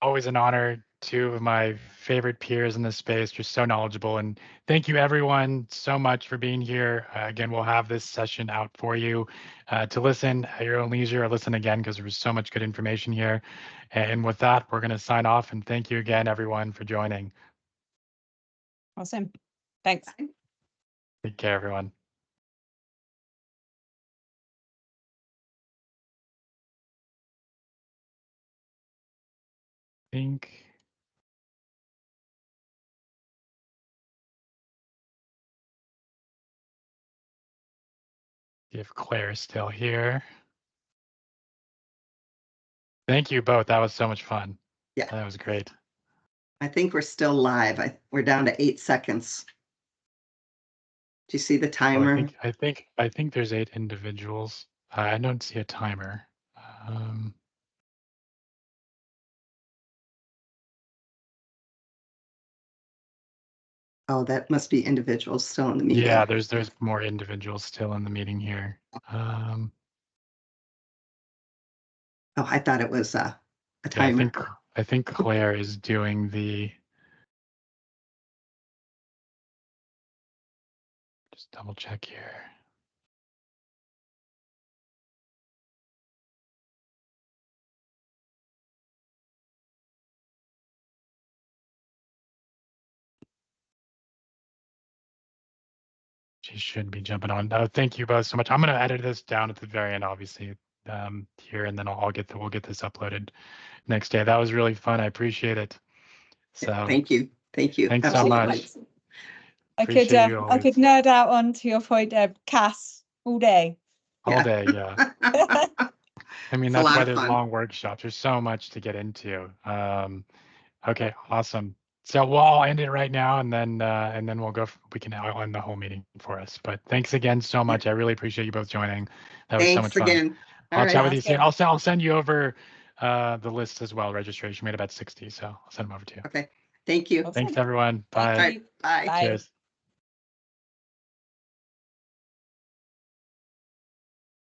Always an honor. Two of my favorite peers in this space, just so knowledgeable. And thank you everyone so much for being here. Again, we'll have this session out for you to listen at your own leisure or listen again because there was so much good information here. And with that, we're going to sign off and thank you again, everyone, for joining. Awesome. Thanks. Take care, everyone. I think if Claire's still here. Thank you both. That was so much fun. Yeah, that was great. I think we're still live. We're down to 8 seconds. Do you see the timer? I think there's 8 individuals. I don't see a timer. Oh, that must be individuals still in the meeting. Yeah, there's more individuals still in the meeting here. Oh, I thought it was a timer. Yeah, I think Claire is doing the. Just double check here. She should be jumping on. Thank you both so much. I'm going to edit this down at the very end, obviously, here, and then we'll get this uploaded next day. That was really fun. I appreciate it. So thank you. Thank you. Thanks Absolutely. so much. I could nerd out on to your point, CAS all day. All day, yeah. I mean, that's why there's fun. long workshops. There's so much to get into. Okay, awesome. So we'll end it right now, and then we'll go. We can end the whole meeting for us. But thanks again so much. I really appreciate you both joining. That was so much fun. Again. I'll chat with you soon. I'll send you over the list as well. Registration made about 60, so I'll send them over to you. Okay. Thank you. Thanks everyone. Bye. Bye. Cheers.